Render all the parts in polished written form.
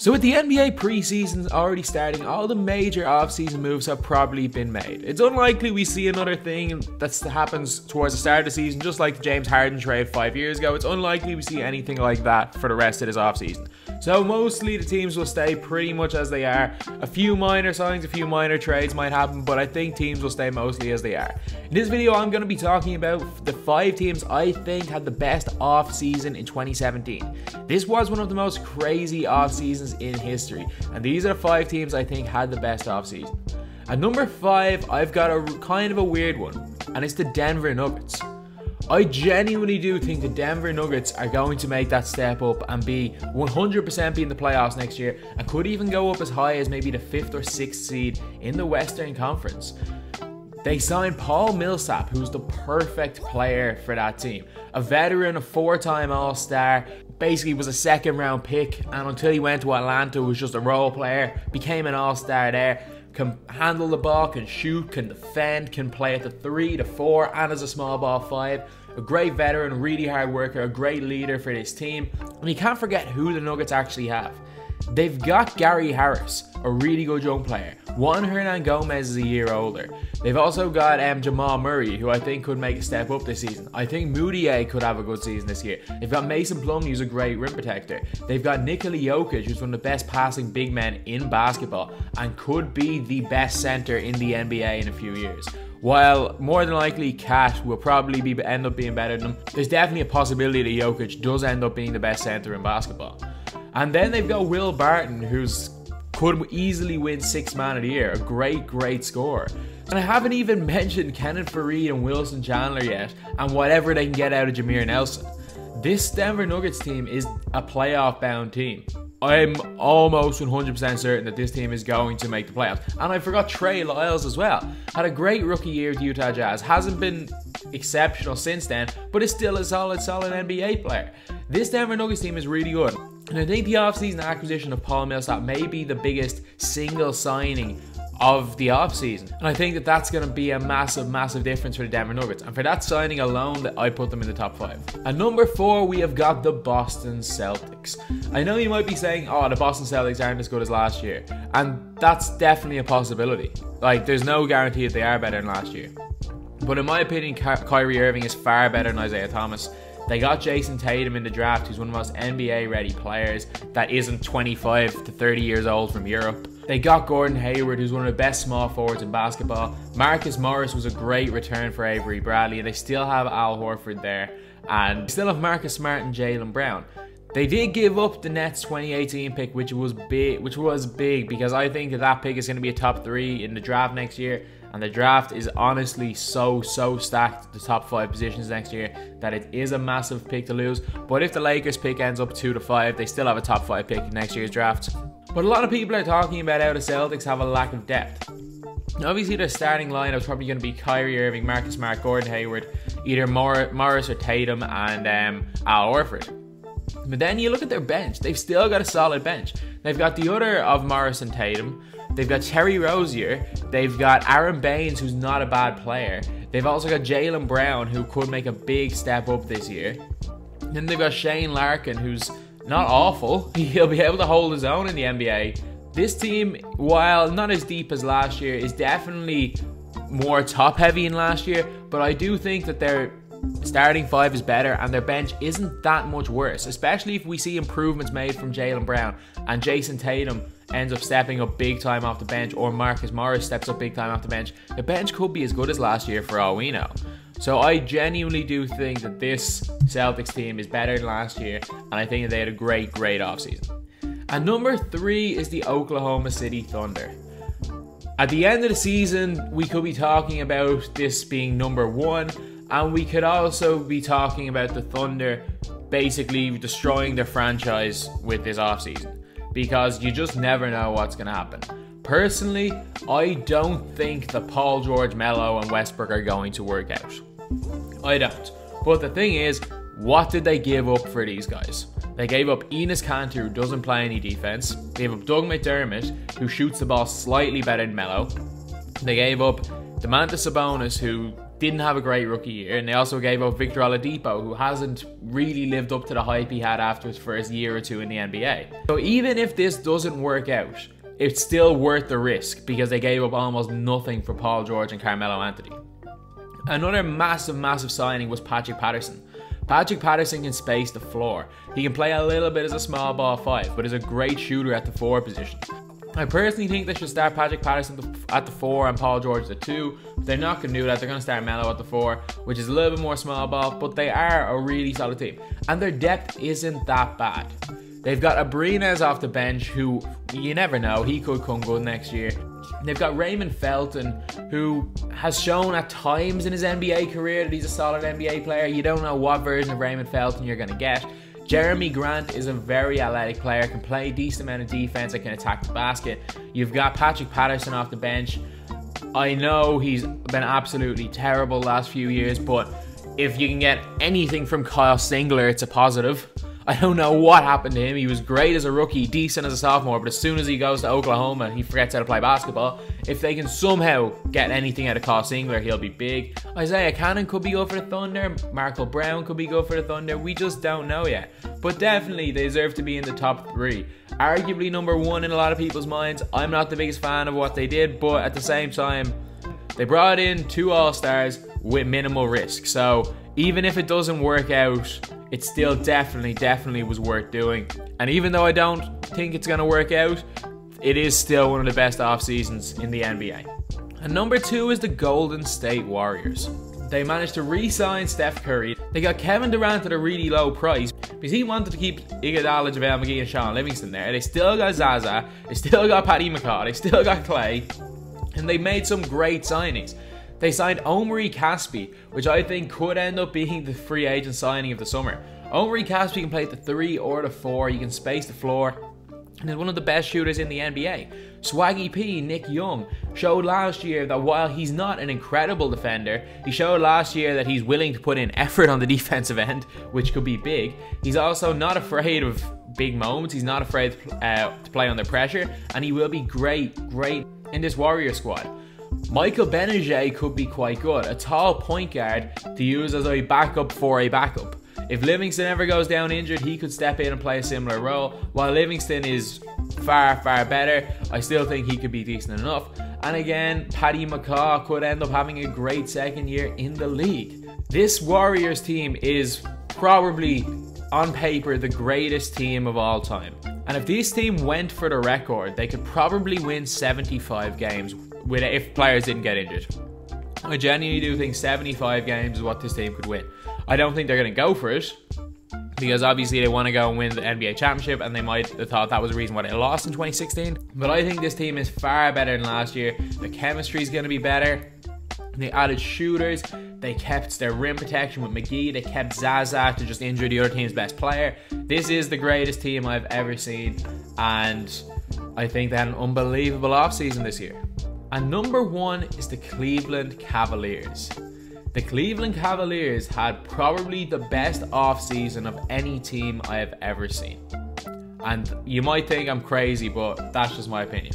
So with the NBA preseason already starting, all the major off-season moves have probably been made. It's unlikely we see another thing that happens towards the start of the season, just like the James Harden trade 5 years ago. It's unlikely we see anything like that for the rest of this off-season. So mostly the teams will stay pretty much as they are. A few minor signings, a few minor trades might happen, but I think teams will stay mostly as they are. In this video, I'm going to be talking about the 5 teams I think had the best off-season in 2017. This was one of the most crazy off-seasons in history, and these are the 5 teams I think had the best off-season. At number 5, I've got a kind of a weird one, and it's the Denver Nuggets. I genuinely do think the Denver Nuggets are going to make that step up and be 100% be in the playoffs next year, and could even go up as high as maybe the 5th or 6th seed in the Western Conference. They signed Paul Millsap, who's the perfect player for that team. A veteran, a 4-time All-Star, basically was a second-round pick, and until he went to Atlanta, was just a role player, became an All-Star there, can handle the ball, can shoot, can defend, can play at the 3, the 4, and as a small ball 5. A great veteran, really hard worker, a great leader for this team. And you can't forget who the Nuggets actually have. They've got Gary Harris, a really good young player. Juan Hernangomez is a year older. They've also got Jamal Murray, who I think could make a step up this season. I think Moutier could have a good season this year. They've got Mason Plumlee, who's a great rim protector. They've got Nikola Jokic, who's one of the best passing big men in basketball and could be the best center in the NBA in a few years. While more than likely Cat will probably end up being better than him, there's definitely a possibility that Jokic does end up being the best center in basketball. And then they've got Will Barton, who's could easily win 6th Man of the Year, a great scorer. And I haven't even mentioned Kenneth Faried and Wilson Chandler yet, and whatever they can get out of Jameer Nelson. This Denver Nuggets team is a playoff-bound team. I'm almost 100% certain that this team is going to make the playoffs. And I forgot Trey Lyles as well. Had a great rookie year with Utah Jazz. Hasn't been exceptional since then, but is still a solid NBA player. This Denver Nuggets team is really good. And I think the offseason acquisition of Paul Millsap may be the biggest single signing of the offseason. And I think that that's going to be a massive difference for the Denver Nuggets. And for that signing alone, that I put them in the top 5. At number 4, we have got the Boston Celtics. I know you might be saying, oh, the Boston Celtics aren't as good as last year. And that's definitely a possibility. Like, there's no guarantee that they are better than last year. But in my opinion, Kyrie Irving is far better than Isaiah Thomas. They got Jason Tatum in the draft, who's one of the most NBA-ready players that isn't 25 to 30 years old from Europe. They got Gordon Hayward, who's one of the best small forwards in basketball. Marcus Morris was a great return for Avery Bradley, and they still have Al Horford there. And they still have Marcus Smart and Jaylen Brown. They did give up the Nets 2018 pick, which was big because I think that pick is going to be a top 3 in the draft next year. And the draft is honestly so stacked, the top 5 positions next year, that it is a massive pick to lose. But if the Lakers pick ends up 2 to 5, they still have a top 5 pick in next year's draft. But a lot of people are talking about how the Celtics have a lack of depth. Now, obviously, their starting lineup is probably going to be Kyrie Irving, Marcus Smart, Gordon Hayward, either Morris or Tatum, and Al Horford. But then you look at their bench. They've still got a solid bench. They've got the other of Morris and Tatum. They've got Terry Rozier. They've got Aaron Baines, who's not a bad player. They've also got Jaylen Brown, who could make a big step up this year. Then they've got Shane Larkin, who's not awful. He'll be able to hold his own in the NBA. This team, while not as deep as last year, is definitely more top-heavy than last year. But I do think that their starting 5 is better and their bench isn't that much worse, especially if we see improvements made from Jaylen Brown and Jason Tatum ends up stepping up big time off the bench, or Marcus Morris steps up big time off the bench. The bench could be as good as last year for all we know. So I genuinely do think that this Celtics team is better than last year, and I think that they had a great offseason. And number 3 is the Oklahoma City Thunder. At the end of the season, we could be talking about this being number 1, and we could also be talking about the Thunder basically destroying their franchise with this offseason, because you just never know what's going to happen. Personally, I don't think that Paul George, Melo, and Westbrook are going to work out. I don't. But the thing is, what did they give up for these guys? They gave up Enes Kanter, who doesn't play any defense. They gave up Doug McDermott, who shoots the ball slightly better than Melo. They gave up Domantas Sabonis, who didn't have a great rookie year, and they also gave up Victor Oladipo, who hasn't really lived up to the hype he had after his first year or two in the NBA. So even if this doesn't work out, it's still worth the risk because they gave up almost nothing for Paul George and Carmelo Anthony. Another massive signing was Patrick Patterson. Patrick Patterson can space the floor. He can play a little bit as a small ball 5, but is a great shooter at the 4 position. I personally think they should start Patrick Patterson at the 4 and Paul George at the 2. But they're not going to do that. They're going to start Melo at the 4, which is a little bit more small ball, but they are a really solid team. And their depth isn't that bad. They've got Abrines off the bench, who you never know, he could come good next year. They've got Raymond Felton, who has shown at times in his NBA career that he's a solid NBA player. You don't know what version of Raymond Felton you're going to get. Jeremy Grant is a very athletic player, can play a decent amount of defense and can attack the basket. You've got Patrick Patterson off the bench. I know he's been absolutely terrible the last few years, but if you can get anything from Kyle Singler, it's a positive. I don't know what happened to him. He was great as a rookie, decent as a sophomore, but as soon as he goes to Oklahoma, he forgets how to play basketball. If they can somehow get anything out of Kyle Singler, he'll be big. Isaiah Cannon could be good for the Thunder. Markel Brown could be good for the Thunder. We just don't know yet. But definitely, they deserve to be in the top 3. Arguably number 1 in a lot of people's minds. I'm not the biggest fan of what they did, but at the same time, they brought in 2 All-Stars with minimal risk. So even if it doesn't work out, it still definitely was worth doing. And even though I don't think it's going to work out, it is still one of the best off seasons in the NBA. And number 2 is the Golden State Warriors. They managed to re-sign Steph Curry. They got Kevin Durant at a really low price because he wanted to keep Iguodala, JaVale McGee and Sean Livingston there. They still got Zaza, they still got Patty McCaw, they still got Clay, and they made some great signings. They signed Omri Caspi, which I think could end up being the free agent signing of the summer. Omri Caspi can play at the 3 or the 4. You can space the floor, and is one of the best shooters in the NBA. Swaggy P, Nick Young, showed last year that while he's not an incredible defender, he showed last year that he's willing to put in effort on the defensive end, which could be big. He's also not afraid of big moments. He's not afraid to play under pressure, and he will be great in this Warrior squad. Michael Benajay could be quite good, a tall point guard to use as a backup for a backup. If Livingston ever goes down injured, he could step in and play a similar role. While Livingston is far better, I still think he could be decent enough. And again, Patty McCaw could end up having a great second year in the league. This Warriors team is probably, on paper, the greatest team of all time. And if this team went for the record, they could probably win 75 games if players didn't get injured. I genuinely do think 75 games is what this team could win. I don't think they're going to go for it, because obviously they want to go and win the NBA championship, and they might have thought that was the reason why they lost in 2016. But I think this team is far better than last year. The chemistry is going to be better. They added shooters. They kept their rim protection with McGee. They kept Zaza to just injure the other team's best player. This is the greatest team I've ever seen, and I think they had an unbelievable offseason this year. And number 1 is the Cleveland Cavaliers. The Cleveland Cavaliers had probably the best offseason of any team I have ever seen. And you might think I'm crazy, but that's just my opinion.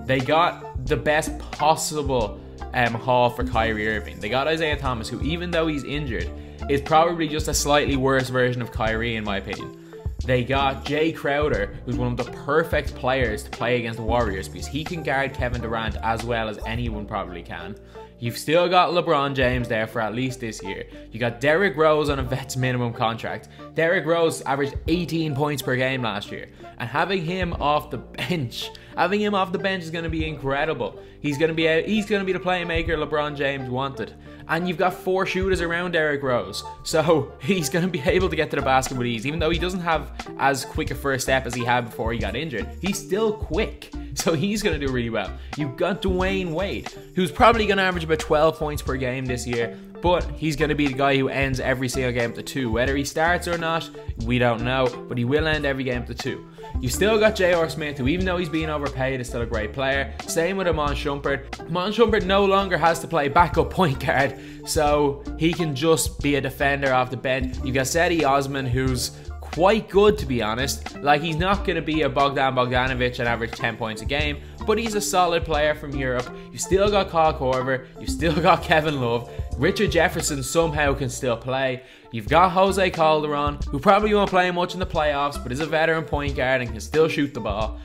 They got the best possible haul for Kyrie Irving. They got Isaiah Thomas, who, even though he's injured, is probably just a slightly worse version of Kyrie in my opinion. They got Jay Crowder, who's one of the perfect players to play against the Warriors because he can guard Kevin Durant as well as anyone probably can. You've still got LeBron James there for at least this year. You got Derrick Rose on a vet's minimum contract. Derrick Rose averaged 18 points per game last year. And having him off the bench is going to be incredible. He's going to be the playmaker LeBron James wanted. And you've got 4 shooters around Derrick Rose. So he's going to be able to get to the basket with ease. Even though he doesn't have as quick a first step as he had before he got injured, he's still quick. So he's going to do really well. You've got Dwayne Wade, who's probably going to average about 12 points per game this year, but he's going to be the guy who ends every single game at the 2. Whether he starts or not, we don't know, but he will end every game at the 2. You've still got J.R. Smith, who, even though he's being overpaid, is still a great player. Same with Iman Shumpert. Iman Shumpert no longer has to play backup point guard, so he can just be a defender off the bench. You've got Cedi Osman, who's quite good, to be honest. Like, he's not going to be a Bogdan Bogdanovic and average 10 points a game, but he's a solid player from Europe. You still got Kyle Korver, you still got Kevin Love, Richard Jefferson somehow can still play. You've got Jose Calderon, who probably won't play much in the playoffs, but is a veteran point guard and can still shoot the ball.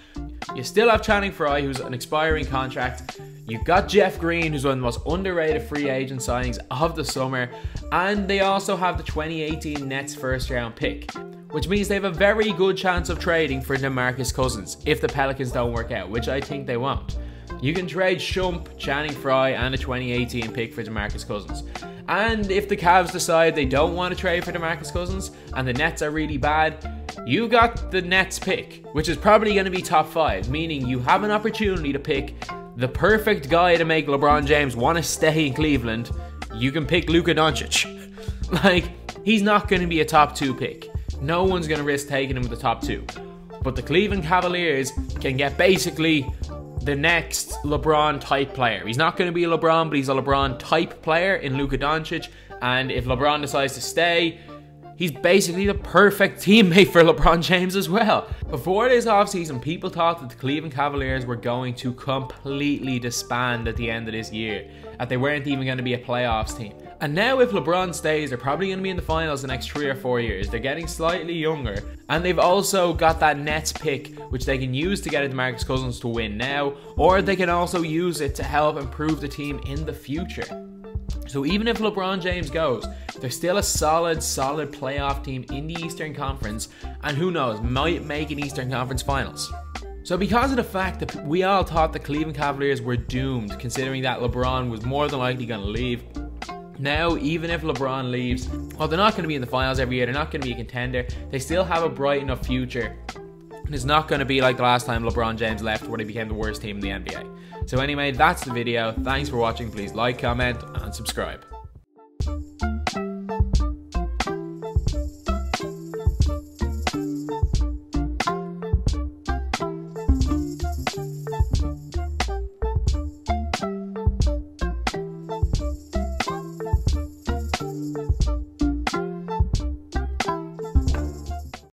You still have Channing Frye, who's an expiring contract. You've got Jeff Green, who's one of the most underrated free agent signings of the summer. And they also have the 2018 Nets first round pick, which means they have a very good chance of trading for DeMarcus Cousins if the Pelicans don't work out, which I think they won't. You can trade Shump, Channing Frye, and a 2018 pick for DeMarcus Cousins. And if the Cavs decide they don't want to trade for DeMarcus Cousins and the Nets are really bad, you got the Nets pick, which is probably going to be top 5, meaning you have an opportunity to pick the perfect guy to make LeBron James want to stay in Cleveland. You can pick Luka Doncic. Like, he's not going to be a top 2 pick. No one's going to risk taking him with the top 2. But the Cleveland Cavaliers can get basically the next LeBron type player. He's not going to be a LeBron, but he's a LeBron type player in Luka Doncic. And if LeBron decides to stay, he's basically the perfect teammate for LeBron James as well. Before this offseason, people thought that the Cleveland Cavaliers were going to completely disband at the end of this year, that they weren't even going to be a playoffs team. And now if LeBron stays, they're probably going to be in the finals the next 3 or 4 years. They're getting slightly younger. And they've also got that Nets pick, which they can use to get DeMarcus Cousins to win now, or they can also use it to help improve the team in the future. So even if LeBron James goes, they're still a solid playoff team in the Eastern Conference, and who knows, might make an Eastern Conference Finals. So because of the fact that we all thought the Cleveland Cavaliers were doomed, considering that LeBron was more than likely going to leave, now even if LeBron leaves, well, they're not going to be in the finals every year, they're not going to be a contender, they still have a bright enough future. And it's not going to be like the last time LeBron James left, where they became the worst team in the NBA. So anyway, that's the video. Thanks for watching. Please like, comment, and subscribe.